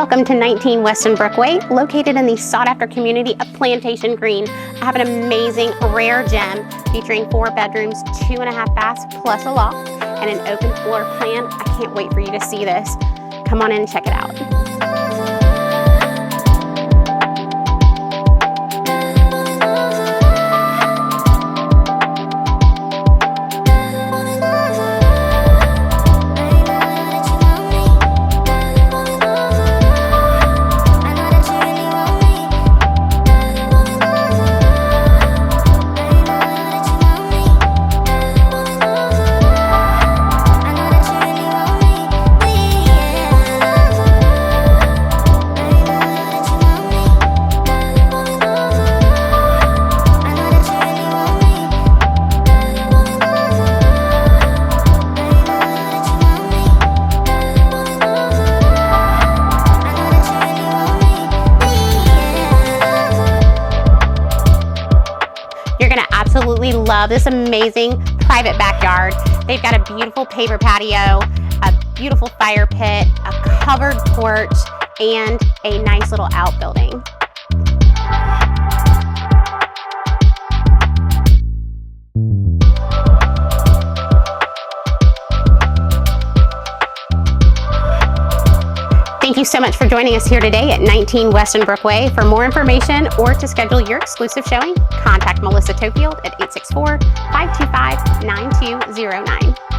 Welcome to 19 Weston Brook Way, located in the sought-after community of Plantation Greene. I have an amazing, rare gem featuring 4 bedrooms, 2.5 baths, plus a loft, and an open floor plan. I can't wait for you to see this. Come on in and check it out. You're gonna absolutely love this amazing private backyard. They've got a beautiful paver patio, a beautiful fire pit, a covered porch, and a nice little outbuilding. Thank you so much for joining us here today at 19 Weston Brook Way. For more information or to schedule your exclusive showing, contact Melissa Tofield at 864-525-9209.